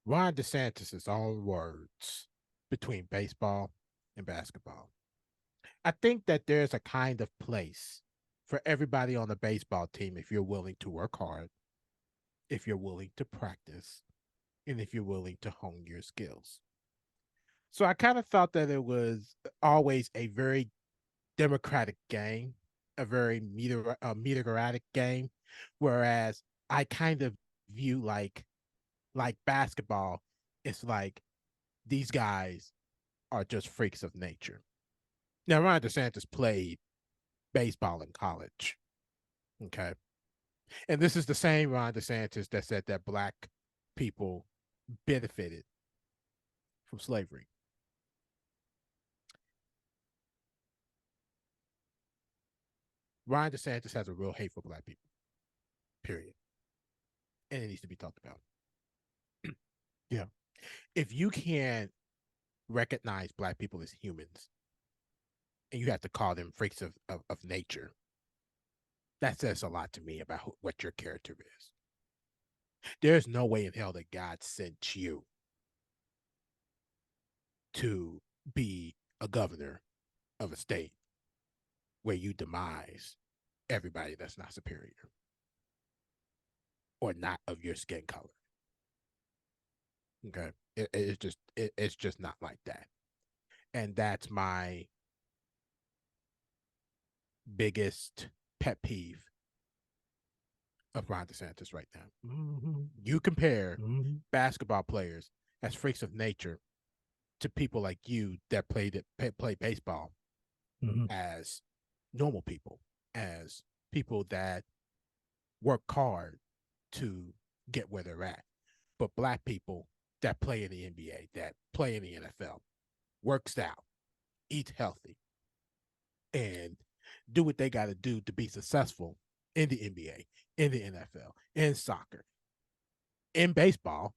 Ron DeSantis' own words between baseball and basketball. I think that there's a kind of place for everybody on the baseball team if you're willing to work hard, if you're willing to practice, and if you're willing to hone your skills. So I kind of thought that it was always a very democratic game, a very meteoritic game, whereas I kind of view like basketball, it's like these guys are just freaks of nature. Now, Ron DeSantis played baseball in college. Okay. And this is the same Ron DeSantis that said that black people benefited from slavery. Ron DeSantis has a real hate for black people, period. And it needs to be talked about. Yeah. If you can't recognize black people as humans and you have to call them freaks of nature, that says a lot to me about what your character is. There's no way in hell that God sent you to be a governor of a state where you demise everybody that's not superior or not of your skin color. Okay, it's just not like that, and that's my biggest pet peeve of Ron DeSantis right now. Mm-hmm. You compare Mm-hmm. basketball players as freaks of nature to people like you that play baseball Mm-hmm. as normal people, as people that work hard to get where they're at. But black people that play in the NBA, that play in the NFL, works out, eat healthy, and do what they got to do to be successful in the NBA, in the NFL, in soccer, in baseball,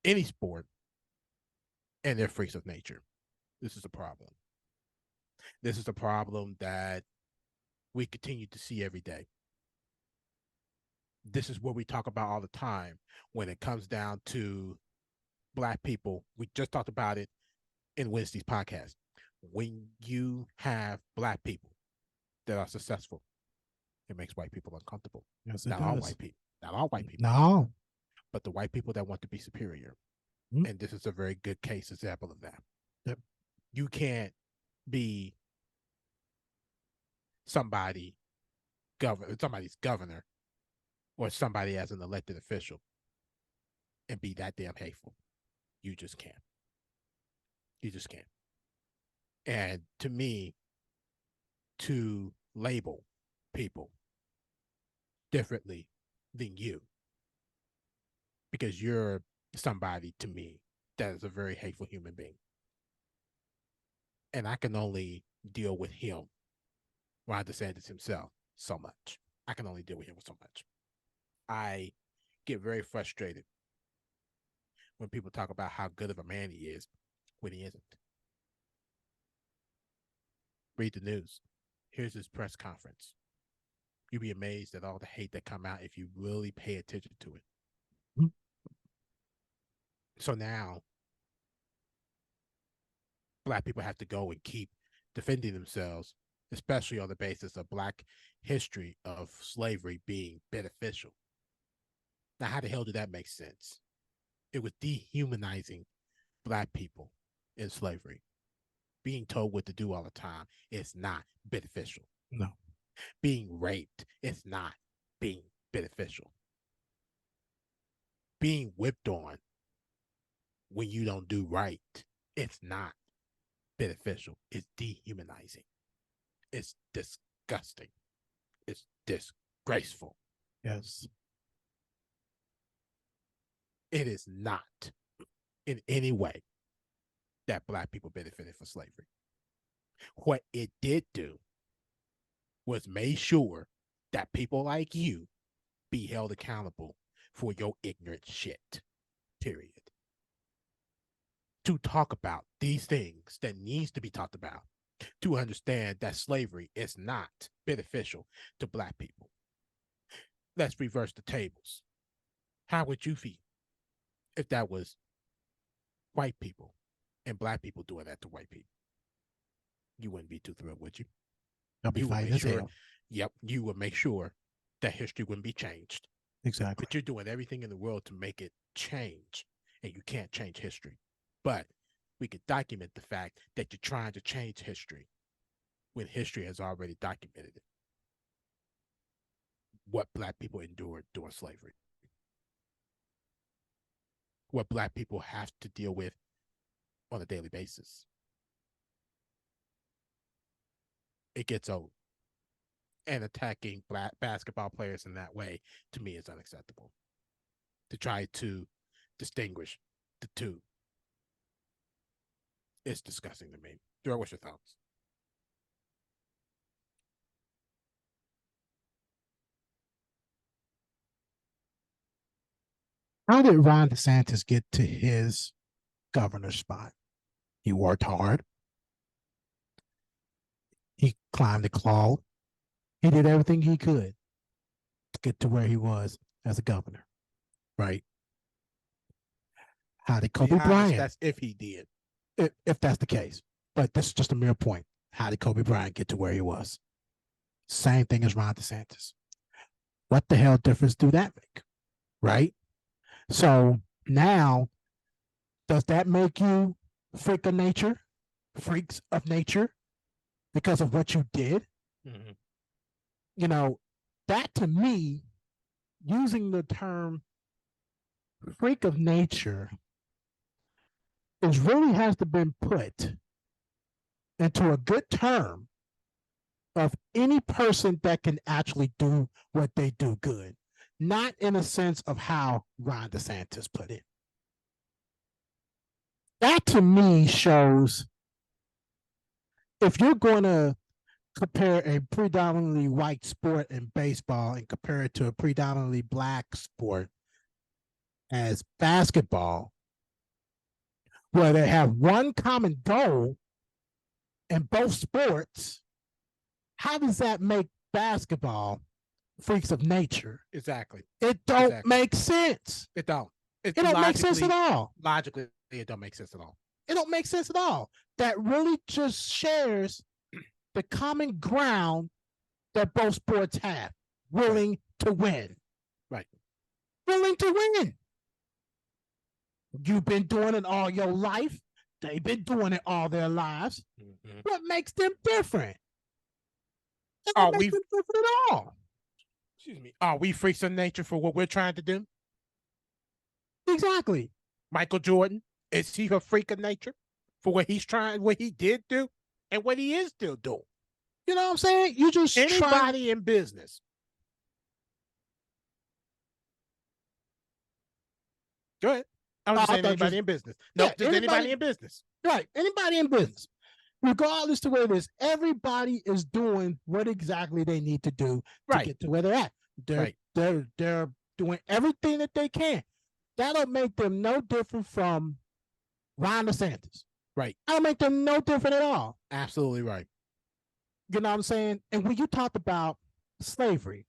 any sport, and they're freaks of nature. This is a problem. This is a problem that we continue to see every day. This is what we talk about all the time when it comes down to black people. We just talked about it in Wednesday's podcast. When you have black people that are successful, it makes white people uncomfortable. Yes, it Not all does. white people, not all white people, No. but the white people that want to be superior. Mm-hmm. And this is a very good case example of that. Yep. You can't be somebody somebody's governor or somebody as an elected official and be that damn hateful. You just can't. You just can't. And to me, to label people differently than you because you're somebody to me that is a very hateful human being. And I can only deal with him, Ron DeSantis himself, so much. I can only deal with him so much. I get very frustrated when people talk about how good of a man he is when he isn't. Read the news. Here's his press conference. You'd be amazed at all the hate that come out if you really pay attention to it. Mm-hmm. So now black people have to go and keep defending themselves, especially on the basis of black history of slavery being beneficial. Now, how the hell did that make sense? It was dehumanizing black people in slavery. Being told what to do all the time is not beneficial. No. Being raped is not being beneficial. Being whipped on when you don't do right, it's not beneficial. It's dehumanizing. It's disgusting. It's disgraceful. Yes. It is not in any way that black people benefited from slavery. What it did do was make sure that people like you be held accountable for your ignorant shit. Period. To talk about these things that needs to be talked about, to understand that slavery is not beneficial to black people. Let's reverse the tables. How would you feel if that was white people and black people doing that to white people, you wouldn't be too thrilled, would you? They'll be You would fighting make as sure, hell. yep, you would make sure that history wouldn't be changed. Exactly. But you're doing everything in the world to make it change, and you can't change history. But we could document the fact that you're trying to change history when history has already documented it. What black people endured during slavery, what black people have to deal with on a daily basis. It gets old. And attacking black basketball players in that way, to me, is unacceptable. To try to distinguish the two, it's disgusting to me. Darren, what's your thoughts? How did Ron DeSantis get to his governor spot? He worked hard. He climbed the cloud. He did everything he could to get to where he was as a governor, right? How did Kobe Bryant? That's if he did. If that's the case, but this is just a mere point. How did Kobe Bryant get to where he was? Same thing as Ron DeSantis. What the hell difference do that make, right? So now, does that make you freaks of nature, because of what you did? Mm-hmm. You know, that to me, using the term freak of nature is really has to been put into a good term of any person that can actually do what they do good, not in a sense of how Ron DeSantis put it. That to me shows, if you're going to compare a predominantly white sport in baseball and compare it to a predominantly black sport as basketball, where they have one common goal in both sports, how does that make basketball freaks of nature? Exactly. It don't make sense. It don't. It don't make sense at all. Logically, it don't make sense at all. It don't make sense at all. That really just shares the common ground that both sports have: willing to win. Right. Willing to win. You've been doing it all your life. They've been doing it all their lives. Mm-hmm. What makes them different? What makes them different at all? Excuse me. Are we freaks of nature for what we're trying to do? Exactly. Michael Jordan, is he a freak of nature for what he's trying, what he did do, and what he is still doing? You know what I'm saying? You just anybody in business. Go ahead. I was saying anybody in business. No, just anybody in business. Right. Anybody in business. Regardless to where it is, everybody is doing what exactly they need to do to get to where they're at. They're doing everything that they can. That'll make them no different from Ron DeSantis. Right. That'll make them no different at all. Absolutely right. You know what I'm saying? And when you talk about slavery,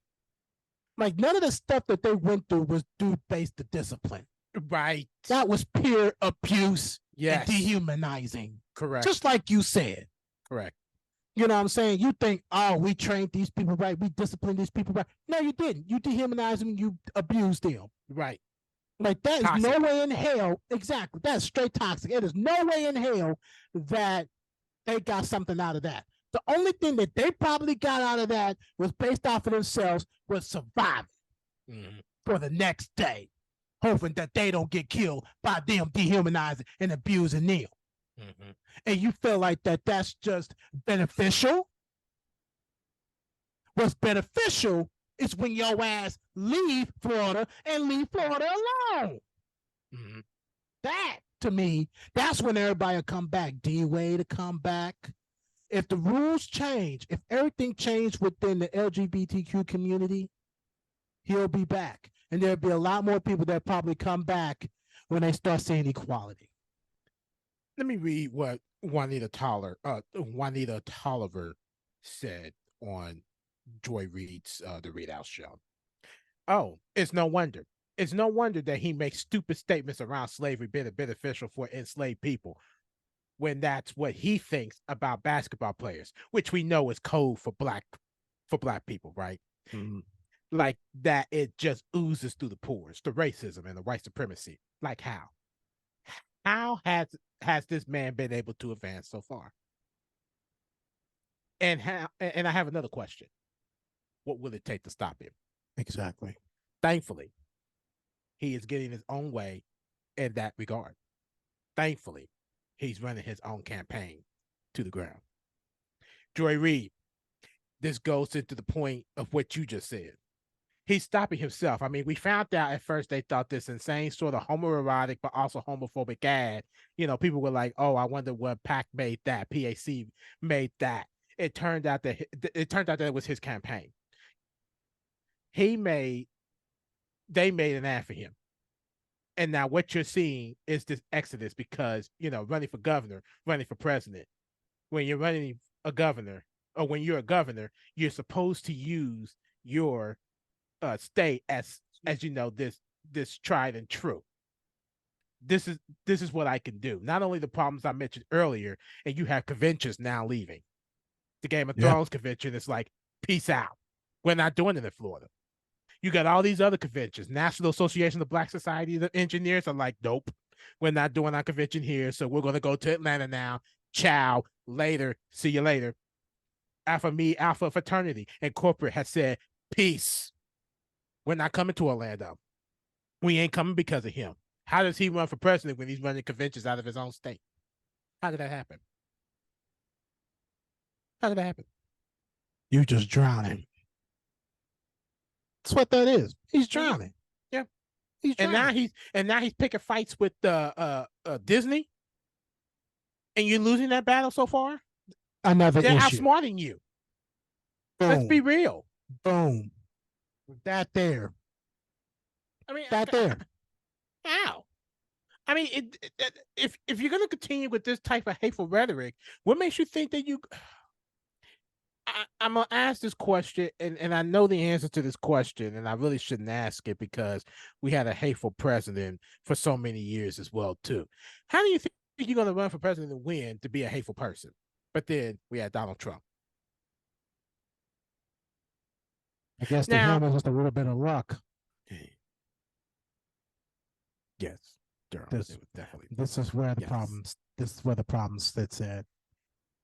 like, none of the stuff that they went through was due based to discipline. Right. That was peer abuse and dehumanizing. Correct. Just like you said. Correct. You know what I'm saying? You think, oh, we trained these people right, we disciplined these people right. No, you didn't. You dehumanized them, you abused them. Right. Like, that is no way in hell. Exactly. That's straight toxic. It is no way in hell that they got something out of that. The only thing that they probably got out of that was based off of themselves, was surviving for the next day, hoping that they don't get killed by them dehumanizing and abusing them. And you feel like that's just beneficial? What's beneficial is when your ass leave Florida and leave Florida alone. That, to me, that's when everybody will come back. D-Wade to come back. If the rules change, if everything changed within the LGBTQ community, he'll be back. And there'll be a lot more people that probably come back when they start seeing equality. Let me read what Juanita Tolliver said on Joy Reid's The Readout Show. Oh, it's no wonder. It's no wonder that he makes stupid statements around slavery being beneficial for enslaved people when that's what he thinks about basketball players, which we know is code for black people, right? Mhm. Like that it just oozes through the pores, the racism and the white supremacy. Like how? How has this man been able to advance so far? And I have another question. What will it take to stop him? Exactly. Thankfully, he is getting his own way in that regard. Thankfully, he's running his own campaign to the ground. Joy Reid, this goes into the point of what you just said. He's stopping himself. I mean, we found out at first they thought this insane sort of homoerotic but also homophobic ad. People were like, "Oh, I wonder what PAC made that. PAC made that." It turned out that it was his campaign. They made an ad for him. And now what you're seeing is this exodus because, running for governor, running for president. When you're running a governor or when you're a governor, you're supposed to use your state as this tried and true. This is what I can do. Not only the problems I mentioned earlier, and you have conventions now leaving. The Game of Thrones convention is like, peace out. We're not doing it in Florida. You got all these other conventions. National Association of Black Society of Engineers are like, nope, we're not doing our convention here. So we're going to go to Atlanta now. Ciao. Later. See you later. Alpha Fraternity and corporate has said, peace. We're not coming to Orlando. We ain't coming because of him. How does he run for president when he's running conventions out of his own state? How did that happen? How did that happen? You just drowning. That's what that is. He's drowning. Yeah. He's drowning. And now he's picking fights with Disney. And you're losing that battle so far? Another They're issue. outsmarting you. Boom. Let's be real. Boom. That there. I mean, that there. How? I mean, if you're going to continue with this type of hateful rhetoric, what makes you think that you? I'm gonna ask this question, and I know the answer to this question, and I really shouldn't ask it because we had a hateful president for so many years as well too. How do you think you're going to run for president and win to be a hateful person? But then we had Donald Trump. I guess to him it's just a little bit of luck. Yes, definitely. This is where the problems. This is where the problem sits at.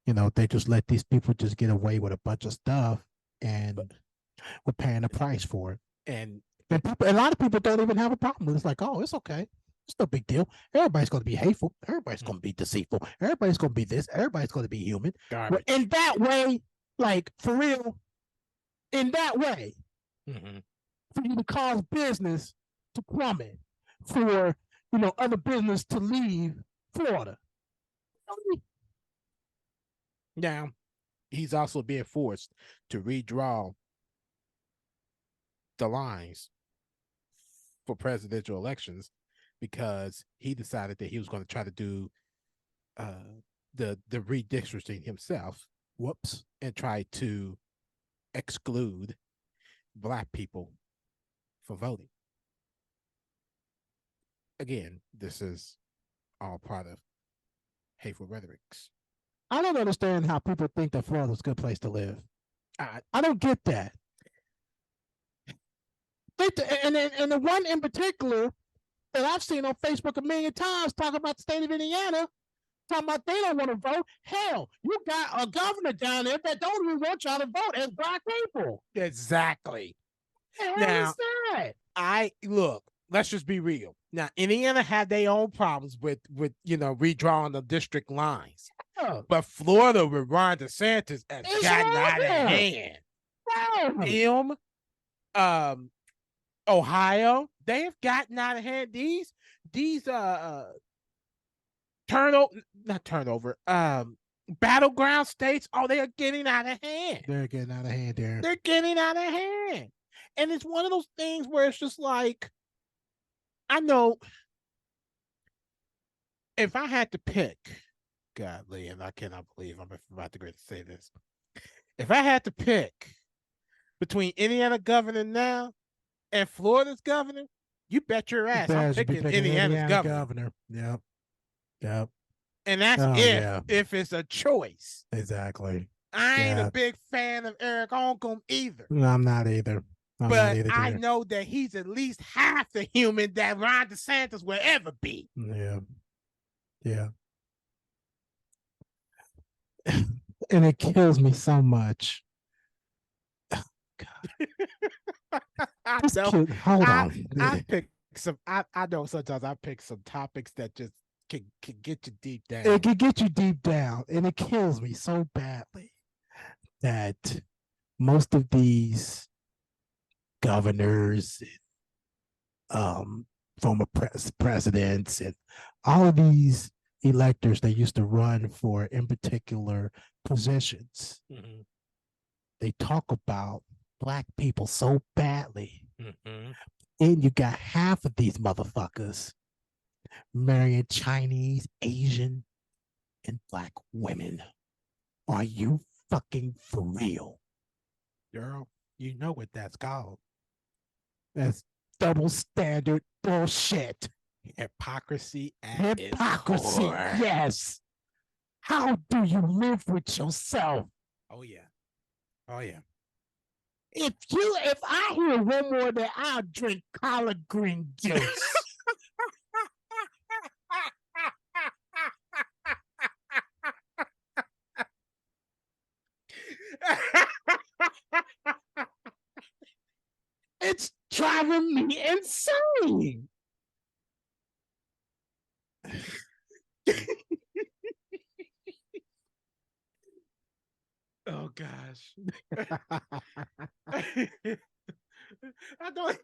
They just let these people just get away with a bunch of stuff, and we're paying the price for it. And a lot of people don't even have a problem with it. It's like, oh, it's okay. It's no big deal. Everybody's going to be hateful. Everybody's going to be deceitful. Everybody's going to be this. Everybody's going to be human. But in that way, like for real, in that way, for you to cause business to plummet, for other business to leave Florida. Now, he's also being forced to redraw the lines for presidential elections because he decided that he was going to try to do the redistricting himself. Whoops. And try to exclude Black people for voting. Again, this is all part of hateful rhetorics. I don't understand how people think that Florida's a good place to live. I don't get that. And the one in particular that I've seen on Facebook a million times talking about the state of Indiana, talking about they don't want to vote. Hell, you got a governor down there that don't even want y'all to vote as Black people. Exactly. Now, look, let's just be real. Now, Indiana had their own problems with redrawing the district lines. But Florida with Ron DeSantis has gotten out of hand. Ohio, they have gotten out of hand. These battleground states, they are getting out of hand. They're getting out of hand, Darren. They're getting out of hand. And it's one of those things where it's just like, I know if I had to pick, godly, and I cannot believe I'm about to say this. If I had to pick between Indiana governor now and Florida's governor, you bet your ass I'm Bears should be picking picking Indiana's Indiana governor. Yep. Yep. And that's Oh yeah. if it's a choice. Exactly. I ain't a Yeah. big fan of Eric Holcomb either. No, I'm not either. But I know that he's at least half the human that Ron DeSantis will ever be. Yeah. Yeah. And it kills me so much. I This know. kid, hold on. I pick some. I know sometimes I pick some topics that just can get you deep down. It can get you deep down, and it kills me so badly that most of these governors, former presidents, and all of these electors that used to run for in particular positions, they talk about Black people so badly. And you got half of these motherfuckers marrying Chinese, Asian, and Black women. Are you fucking for real? Girl, you know what that's called. That's double standard bullshit. Hypocrisy at Hypocrisy, yes. How do you live with yourself? Oh yeah. Oh yeah. If I hear one more that I'll drink collard green juice. It's driving me insane. Oh gosh. I don't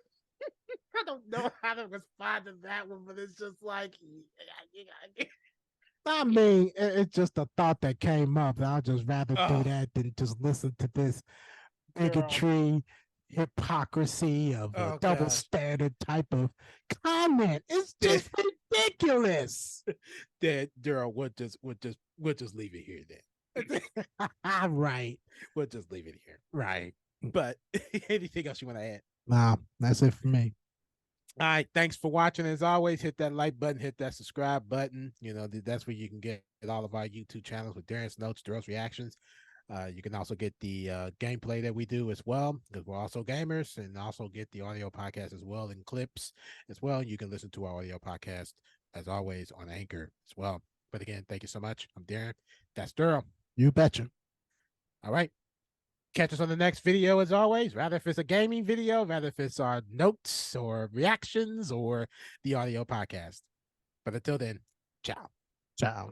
know how to respond to that one, but it's just like I mean, it's just a thought that came up. I'll just rather do that than just listen to this bigotry, hypocrisy of a double standard type of comment. It's just ridiculous. That Daryl, we'll just leave it here then. Right. We'll just leave it here. Right. But anything else you want to add? No, that's it for me. All right. Thanks for watching. As always, hit that like button, hit that subscribe button. You know, that's where you can get all of our YouTube channels with Darren's notes, Daryl's reactions. You can also get the gameplay that we do as well, because we're also gamers, and also get the audio podcast as well and clips as well. You can listen to our audio podcast, as always, on Anchor as well. But again, thank you so much. I'm Darren. That's Daryl. You betcha. All right. Catch us on the next video, as always, rather if it's a gaming video, rather if it's our notes or reactions or the audio podcast. But until then, ciao. Ciao.